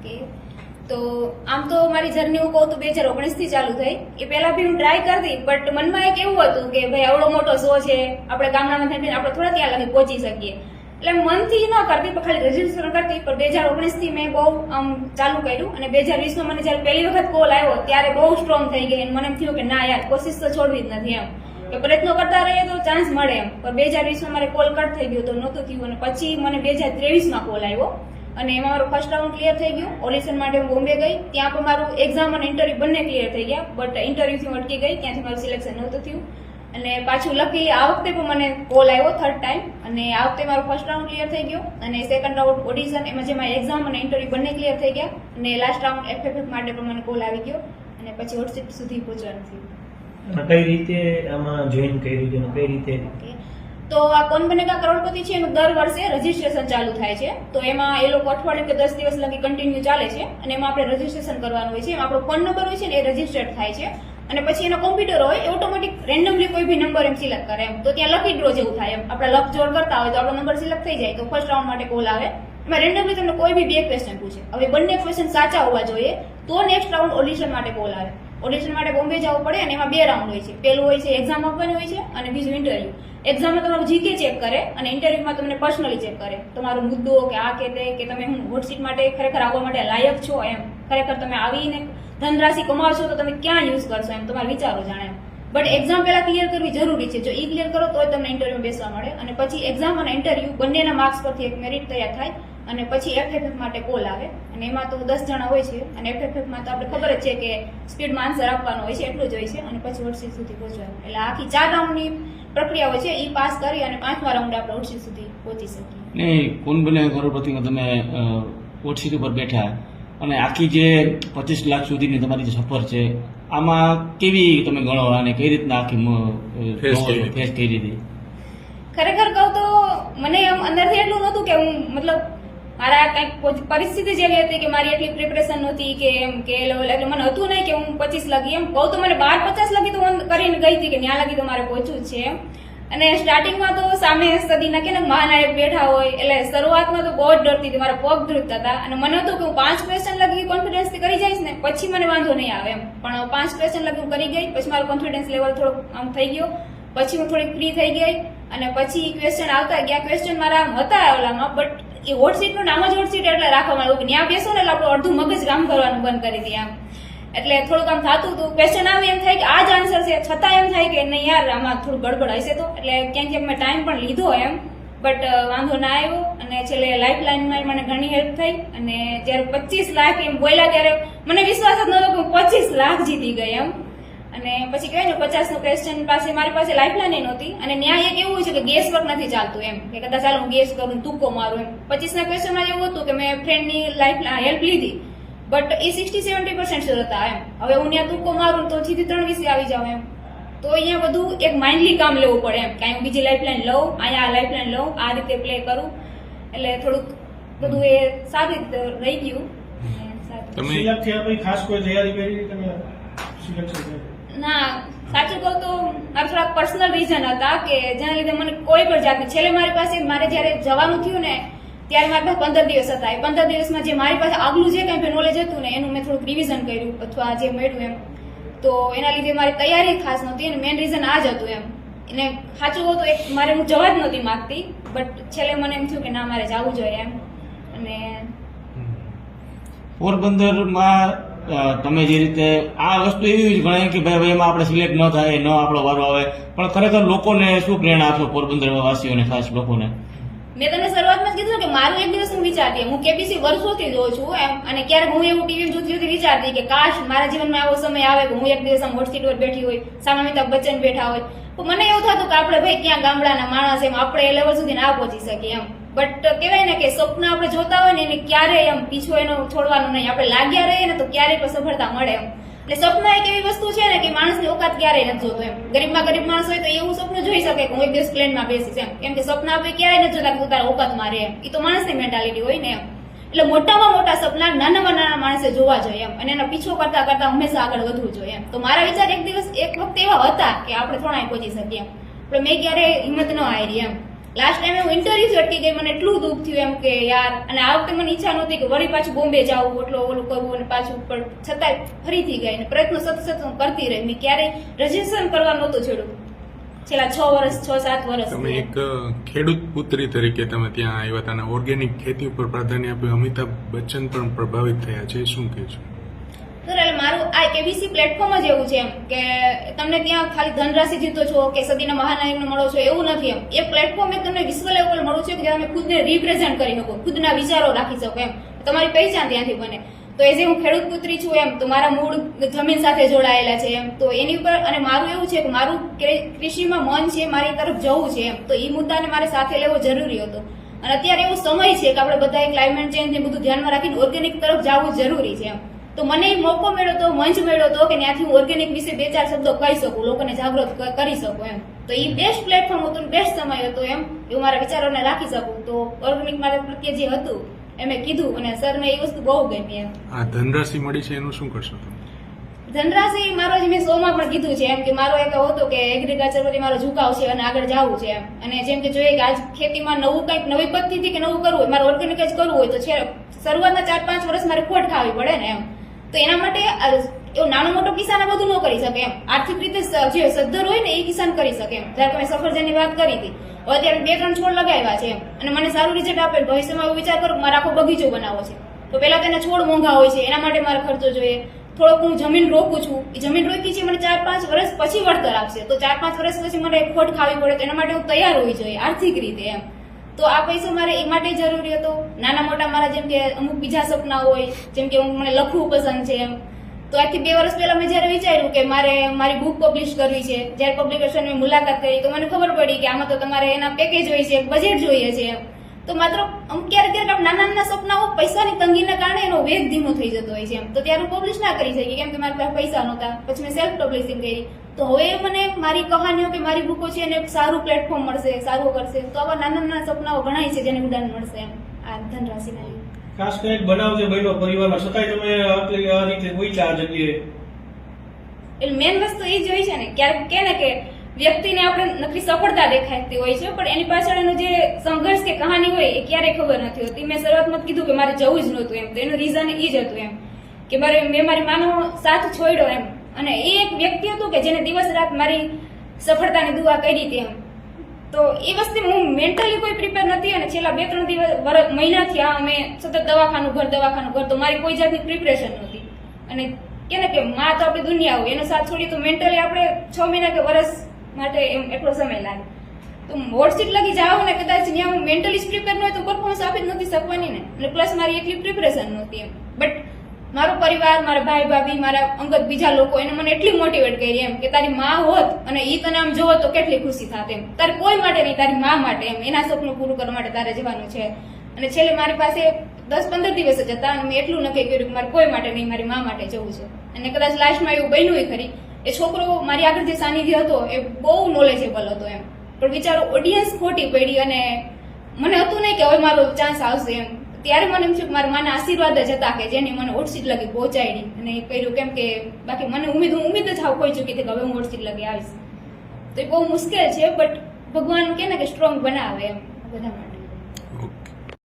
કે તો આમ તો મારી જર્ની હું કહું તો 2019 થી ચાલુ થઈ. એ પહેલા બી હું ટ્રાય કરતી, બટ મનમાં એક એવું હતું કે ભાઈ આવડો મોટો શો છે, આપણે ગામડામાં થઈને આપણે થોડા ત્યાં લગી પહોંચી શકીએ, એટલે મનથી ન કરતી પણ ખાલી રજીસ્ટ્રેશન કરતી. પણ 2019 થી મેં બહુ આમ ચાલુ કર્યું અને 2020 માં મને જયારે પહેલી વખત કોલ આવ્યો ત્યારે બહુ સ્ટ્રોંગ થઈ ગઈ. મને એમ થયું કે ના યાર, કોશિશ તો છોડવી જ નથી એમ, કે પ્રયત્નો કરતા રહીએ તો ચાન્સ મળે એમ. પણ 2020 માં મારે કોલ કટ થઈ ગયો તો નહોતું થયું, અને પછી મને 2023 માં કોલ આવ્યો અને એમાં મારું ફર્સ્ટ રાઉન્ડ ક્લિયર થઈ ગયું. ઓડિશન માટે હું બોમ્બે ગઈ, ત્યાં પણ મારું એક્ઝામ અને ઇન્ટરવ્યુ બંને ક્લિયર થઈ ગયા, બટ ઇન્ટરવ્યુથી હું અટકી ગઈ, ત્યાંથી મારું સિલેક્શન નહોતું થયું. અને પાછું લકી આ વખતે પણ મને કોલ આવ્યો થર્ડ ટાઈમ, અને આ વખતે મારું ફર્સ્ટ રાઉન્ડ ક્લિયર થઈ ગયો અને સેકન્ડ રાઉન્ડ ઓડિશન, એમાં જેમાં એક્ઝામ અને ઇન્ટરવ્યુ બંને ક્લિયર થઈ ગયા. અને લાસ્ટ રાઉન્ડ FFF માટે પણ મને કોલ આવી ગયો અને પછી હોટ સીટ સુધી પહોંચવાનું થયું. કઈ રીતે આમાં જોઈન કર્યું છે, કઈ રીતે? તો આ કોન બનેગા કરોડપતિ છે એનું દર વર્ષે રજીસ્ટ્રેશન ચાલુ થાય છે. તો એમાં એ લોકો અઠવાડિયું કે 10 દિવસ લગી કન્ટિન્યુ ચાલે છે અને એમાં આપણે રજીસ્ટ્રેશન કરવાનું હોય છે. એમાં આપણો ફોન નંબર હોય છે ને એ રજીસ્ટર્ડ થાય છે અને પછી એનો કોમ્પ્યુટર હોય ઓટોમેટિક રેન્ડમલી કોઈ બી નંબર એમ સિલેક્ટ કરે એમ. તો ત્યાં લકી ડ્રો જેવું થાય એમ, આપણે લક જોડ કરતા હોય તો આપણો નંબર સિલેક્ટ થઈ જાય તો ફર્સ્ટ રાઉન્ડ માટે કોલ આવે. એમાં રેન્ડમલી તમને કોઈ બી 2 ક્વેશ્ચન પૂછે. હવે બંને ક્વેશ્ચન સાચા હોવા જોઈએ તો નેક્સ્ટ રાઉન્ડ ઓડિશન માટે કોલ આવે. ઓડિશન માટે બોમ્બે જવું પડે અને એમાં 2 રાઉન્ડ હોય છે. પહેલું હોય છે એક્ઝામ આપવાની હોય છે અને બીજું ઇન્ટરવ્યુ. એક્ઝામમાં તમારું જીકે ચેક કરે અને ઇન્ટરવ્યુમાં તમને પર્સનલી ચેક કરે, તમારો મુદ્દો કે આ કે તે, કે તમે હોટ સીટ માટે ખરેખર આવવા માટે લાયક છો એમ, ખરેખર તમે આવીને ધનરાશિ કમાવશો તો તમે ક્યાં યુઝ કરશો એમ, તમારા વિચારો જાણે એમ. બટ એક્ઝામ પહેલા ક્લિયર કરવી જરૂરી છે. જો ઈ ક્લિયર કરો તો તમને ઇન્ટરવ્યુ બેસવા મળે. અને પછી એક્ઝામ અને ઇન્ટરવ્યુ બંનેના માર્ક્સ પરથી એક મેરિટ તૈયાર થાય અને પછી FFF માટે કોલ આવે. અને એમાં તો 10 જણા હોય છે અને FFF માં તો આપણે ખબર જ છે કે સ્પીડમાં આન્સર આપવાનો હોય છે, એટલું જ હોય છે અને પછી હોટ સીટ સુધી પહોંચવાનું. એટલે આખી 4 રાઉન્ડની પ્રક્રિયા હોય છે, ઈ પાસ કરી અને 5મા રાઉન્ડ આપણે હોટ સીટ સુધી પહોંચી શકીએ. ને કોણ બને કરોડપતિમાં તમે હોટ સીટ ઉપર બેઠા અને આખી જે 25 લાખ સુધીની તમારી જે સફર છે આમાં કેવી તમે ગણો અને કઈ રીતના આખી ફેસ કરી હતી? ખરેખર કહું તો મને એમ અંદરથી એટલું નહોતું કે હું મતલબ મારા કઈક પરિસ્થિતિ જેવી હતી કે મારી એટલી પ્રિપરેશન નહોતી કે એમ કે લેવલ, એટલે મને હતું નહીં કે હું 25 લગી એમ કહું તો મને 12-50 લગી તો હું કરીને ગઈ હતી કે ત્યાં લગી તો મારે પહોંચવું જ છે એમ. અને સ્ટાર્ટિંગમાં તો સામે સદીના કે મહાનાયક બેઠા હોય એટલે શરૂઆતમાં તો બહુ જ ડરતી હતી, મારા પગ ધ્રુજતા હતા અને મને હતું કે હું 5 ક્વેશ્ચન લગી કોન્ફિડન્સથી કરી જઈશ ને પછી મને વાંધો નહીં આવે એમ. પણ 5 ક્વેશ્ચન લગી હું કરી ગઈ, પછી મારો કોન્ફિડન્સ લેવલ થોડો આમ થઈ ગયો, પછી હું થોડીક ફ્રી થઈ ગઈ અને પછી ક્વેશ્ચન આવતા ગયા. ક્વેશ્ચન મારા હતા ઓલામાં, બટ એ હોટ સીટનું નામ જ હોટ સીટ એટલે રાખવામાં આવ્યું કે ત્યાં બેસો ને એટલે આપણું અડધું મગજ કામ કરવાનું બંધ કરી દે એમ. એટલે થોડુંક આમ થતું હતું, ક્વેશ્ચન આવે એમ થાય કે આ જ આન્સર છે, છતાં એમ થાય કે નહીં યાર આમાં થોડું ગડબડ હશે તો. એટલે ક્યાંક ક્યાંક મેં ટાઈમ પણ લીધો એમ, બટ વાંધો ના આવ્યો. અને છેલ્લે લાઈફ લાઈનમાં મને ઘણી હેલ્પ થઈ અને જયારે 25 લાખ એમ બોલ્યા ત્યારે મને વિશ્વાસ જ નહોતો કે હું 25 લાખ જીતી ગઈ એમ. અને પછી કહેવાય ને 50નું ક્વેશ્ચન પાસે મારી પાસે લાઈફલાઈન નહોતી અને ન્યાય એક એવું છે કે ગેસ વર્ક નથી ચાલતું એમ, કે કદાચ ચાલો હું ગેસ કરું તુક્કો મારું એમ. 25ના ક્વેશ્ચનમાં એવું હતું કે મેં ફ્રેન્ડની હેલ્પ લીધી બટ એ 60-70% શ્યોર હતા એમ. હવે હું ત્યાં તુક્કો મારું તો સીધી 3 વિશે આવી જાઉં એમ. તો અહીંયા બધું એક માઇન્ડલી કામ લેવું પડે એમ, કે હું બીજી લાઈફલાઈન લઉં, અહીંયા આ લાઈફલાઈન લઉં, આ રીતે પ્લે કરું. એટલે થોડુંક બધું એ સારી રીતે રહી ગયું. ખાસ કોઈ તૈયારી કરી તમે સિલેક્શન? ના, સાચું કહું તો મારા થોડા પર્સનલ રીઝન હતા કે જેના લીધે મને કોઈ પણ જાતની, છેલ્લે મારી પાસે મારે જયારે જવાનું થયું ને ત્યારે મારી પાસે 15 દિવસ હતા. એ 15 દિવસમાં જે મારી પાસે આગલું જે કંઈ નોલેજ હતું ને એનું મેં થોડુંક રિવિઝન કર્યું અથવા જે મળ્યું એમ. તો એના લીધે મારી તૈયારી ખાસ નહોતી અને મેઇન રીઝન આ જ હતું એમ. એને સાચું કહું તો એક મારે હું જવા જ નહોતી માંગતી, બટ છેલ્લે મને એમ થયું કે ના મારે જવું જોઈએ એમ. અને પોરબંદરમાં તમે જે રીતે આ વસ્તુ એવી ગણાય કે ભાઈ એમાં આપણે સિલેક્ટ ન થાય, ન આપણો વારો આવે, પણ ખરેખર લોકોને શું પ્રેરણા આપશો પોરબંદર વાસીઓને, ખાસ લોકોને? મેં તમને શરૂઆતમાં જ કીધું કે મારું એક દિવસ હું વિચારતી, હું કેબીસી વર્ષોથી જોઉં છું એમ. અને ક્યારેક હું એવું ટીવી જોતી વિચારતી કે કાશ મારા જીવનમાં આવો સમય આવે કે હું એક દિવસ આમ હોટ સીટ પર બેઠી હોય, સામે અમિતાભ બચ્ચન બેઠા હોય, તો મને એવું થતું કે આપણે ભાઈ ક્યાં ગામડાના માણસ એમ આપણે એ લેવલ સુધી ના પહોંચી શકીએ એમ. બટ કહેવાય ને કે સ્વપ્ન આપણે જોતા હોય ને એને ક્યારેય એમ પીછો એનો છોડવાનું નહીં, આપણે લાગ્યા રહીએ ને તો ક્યારેય પણ સફળતા મળે એમ. એટલે સપના એક એવી વસ્તુ છે ને કે માણસની ઓકાત ક્યારેય નથી જોતો એમ. ગરીબમાં ગરીબ માણસ હોય તો એવું સપનું જોઈ શકે કે હું એક દિવસ પ્લેનમાં બેસીશ એમ, કેમ કે સપના આપણે ક્યારેય નથી જોતા કે તારા ઓકાતમાં રહે એમ. એ તો માણસની મેન્ટાલિટી હોય ને એમ. એટલે મોટામાં મોટા સપના નાનામાં નાના માણસે જોવા જોઈએ એમ, અને એનો પીછો કરતા કરતા હંમેશા આગળ વધવું જોઈએ એમ. તો મારા વિચાર એક વખત એવા હતા કે આપણે થોડા પહોંચી શકીએ એમ, પણ મેં ક્યારેય હિંમત ન હારી એમ. લાસ્ટ ટાઈમ હું ઇન્ટરવ્યુ અટકી ગઈ, મને એટલું દુઃખ થયું એમ કે યાર, અને આ વખતે મને ઈચ્છા નહોતી કે વળી પાછું બોમ્બે જાવું, એટલો ઓલું કરવું અને પાછું, પણ છતાંય ફરીથી ગઈ અને પ્રયત્નો સતત હું કરતી રહી. મેં ક્યારેય રજીસ્ટ્રેશન કરવા નહોતું છોડ્યું છેલ્લા 6-7 વર્ષ. તમે એક ખેડૂત પુત્રી તરીકે તમે ત્યાં આવ્યા હતા અને ઓર્ગેનિક ખેતી ઉપર પ્રાધાન્ય આપ્યું. અમિતાભ બચ્ચન પણ પ્રભાવિત થયા છે, શું કહેશો? સર, એટલે મારું આ કેબીસી પ્લેટફોર્મ જ એવું છે એમ કે તમને ત્યાં ખાલી ધનરાશિ જીતો છો કે સદીના મહાનાયકને મળો છો એવું નથી એમ. એ પ્લેટફોર્મ એક તમને વિશ્વ લેવલ મળો છે કે જ્યાં તમે ખુદને રિપ્રેઝેન્ટ કરી શકો, ખુદના વિચારો રાખી શકો એમ, તમારી પહેચાન ત્યાંથી બને. તો એઝ હું ખેડૂત પુત્રી છું એમ, તો મારા મૂળ જમીન સાથે જોડાયેલા છે એમ, તો એની ઉપર, અને મારું એવું છે કે મારું કૃષિમાં મન છે, મારી તરફ જવું છે એમ, તો એ મુદ્દાને મારે સાથે લેવો જરૂરી હતો. અને અત્યારે એવો સમય છે કે આપણે બધા ક્લાઇમેટ ચેન્જ ને બધું ધ્યાનમાં રાખીને ઓર્ગેનિક તરફ જવું જરૂરી છે એમ. તો મને મોકો મળ્યો તો, મંચ મળ્યો તો કે ત્યાંથી હું ઓર્ગેનિક વિશે 2-4 શબ્દો કહી શકું, લોકોને જાગૃત કરી શકું એમ. તો એ બેસ્ટ પ્લેટફોર્મ હતું, બેસ્ટ સમય હતો એમ, એવું મારા વિચારોને રાખી શકું. તો ઓર્ગેનિક મારા પ્રત્યે જે હતું એ મેં કીધું અને સરને એ વસ્તુ બહુ ગમી એમ. આ ધનરાશિ મળી છે એનું શું કરશો તમે? ધનરાશિ મારો જે મેં શોમાં પણ કીધું છે એમ કે મારો એક હતો કે એગ્રીકલ્ચર પ્રત્યે મારો ઝુકાવ છે અને આગળ જવું છે એમ. અને જેમ કે જોઈએ કે આજ ખેતીમાં નવું કંઈક નવી પદ્ધતિ કે નવું કરવું હોય, મારે ઓર્ગેનિક જ કરવું હોય તો છે શરૂઆતના 4-5 વર્ષ મારે ખોટ ખાવી પડે ને એમ. તો એના માટે એવો નાનો મોટો કિસાન આ બધું ન કરી શકે એમ. આર્થિક રીતે જે સદ્ધર હોય ને એ કિસાન કરી શકે એમ. જ્યારે તમે સફરજનની વાત કરી હતી, હવે અત્યારે 2-3 છોડ લગાવ્યા છે એમ અને મને સારું રિઝલ્ટ આપે, ભવિષ્યમાં એવો વિચાર કરું મારે આખો બગીચો બનાવવો છે, તો પેલા તેના છોડ મોંઘા હોય છે, એના માટે મારે ખર્ચો જોઈએ. થોડોક હું જમીન રોકું છું, એ જમીન રોકી છે મને 4-5 વર્ષ પછી વળતર આપશે, તો 4-5 વર્ષ પછી મને ખોટ ખાવી પડે, તો એના માટે હું તૈયાર હોવી જોઈએ આર્થિક રીતે એમ. તો આ પૈસો મારે એ માટે જરૂરી હતો. નાના મોટા મારા જેમ કે અમુક બીજા સપના હોય, જેમ કે મને લખવું પસંદ છે એમ, તો આજથી 2 વર્ષ પહેલા મેં જયારે વિચાર્યું કે મારે મારી બુક પબ્લિશ કરવી છે, જયારે પબ્લિકેશનની મુલાકાત કરી તો મને ખબર પડી કે આમાં તો તમારે એના પેકેજ હોય છે, બજેટ જોઈએ છે એમ. તો માત્ર અમુક ક્યારેક નાના નાના સપનાઓ પૈસાની તંગીના કારણે એનો વેગ ધીમો થઈ જતો હોય છે એમ. તો ત્યારે પબ્લિશ ના કરી શકી કેમ કે મારી પાસે પૈસા નહોતા. પછી મેં સેલ્ફ પબ્લિશિંગ કરી. તો હવે મને મારી કહાનીઓ કે મારી બુકો છે એને એક સારું પ્લેટફોર્મ મળશે, સારું કરશે. તો આવા નાના નાના સપનાઓ ઘણા છે જેને ઉડાન મળશે એમ આ ધનરાશિના. ખાસ કરીને બનાવ જે બન્યો પરિવારમાં, છતાંય તમે આ રીતે પહોંચ્યા આ જગ્યાએ, એટલે મેન વસ્તુ એ જ હોય છે ને, ક્યારેક કે ને કે વ્યક્તિને આપણે નક્કી સફળતા દેખાતી હોય છે પણ એની પાછળ એનો જે સંઘર્ષ કે કહાની હોય એ ક્યારેય ખબર નથી હોતી. મેં શરૂઆતમાં કીધું કે મારે જવું જ નહોતું એમ, તો એનું રીઝન એ જ હતું એમ કે મેં મારી માનો સાથ છોડ્યો એમ. અને એ એક વ્યક્તિ હતું કે જેને દિવસ રાત મારી સફળતાની દુઆ કરી હતી એમ. તો એ વસ્તુ હું મેન્ટલી કોઈ પ્રિપેર નથી અને છેલ્લા 2-3 મહિનાથી આ અમે સતત દવાખાનું ઘર, તો મારી કોઈ જાતની પ્રિપરેશન નહોતી. અને કે ને કે માં તો આપણી દુનિયા હોય, એનો સાથ છોડી તો મેન્ટલી આપણે 6 મહિના કે વર્ષ માટે એમ એટલો સમય લાગે. તો હોટ સીટ લગી જાવ ને કદાચ ત્યાં હું મેન્ટલી પ્રિપેર ન હોય તો પરફોર્મન્સ આપી જ નથી શકવાની ને. અને પ્લસ મારી એટલી પ્રિપરેશન નહોતી એમ. બટ મારો પરિવાર, મારા ભાઈ ભાભી, મારા અંગત બીજા લોકો એને મને એટલી મોટિવેટ કરી એમ કે તારી માં હોત અને ઈ તને આમ જોવો તો કેટલી ખુશી થાત એમ. તારે કોઈ માટે નહીં, તારી માં માટે એમ, એના સપનું પૂરું કરવા માટે તારે જવાનું છે. અને છેલ્લે મારી પાસે 10-15 દિવસ જ હતા અને મેં એટલું નક્કી કર્યું કે મારે કોઈ માટે નહીં, મારી માં માટે જવું છે. અને કદાચ લાસ્ટમાં એવું બન્યું ખરી, એ છોકરો મારી આગળ જે સાનિધ્ય હતો એ બહુ નોલેજેબલ હતો એમ. પણ બિચારો ઓડિયન્સ ખોટી પડી અને મને હતું નહીં કે હવે મારો ચાન્સ આવશે એમ. ત્યારે મને એમ થયું કે મારા માના આશીર્વાદ જ હતા કે જેને મને ઓટસીટ લગી પહોંચાડી અને એ કર્યું. કેમ કે બાકી મને ઉમ્મીદ જ હાવ ખોઈ ચૂકી હતી કે હવે હું ઓટસીટ લગી આવીશ. તો એ બહુ મુશ્કેલ છે બટ ભગવાન કે ને કે સ્ટ્રોંગ બનાવે એમ બધા માટે.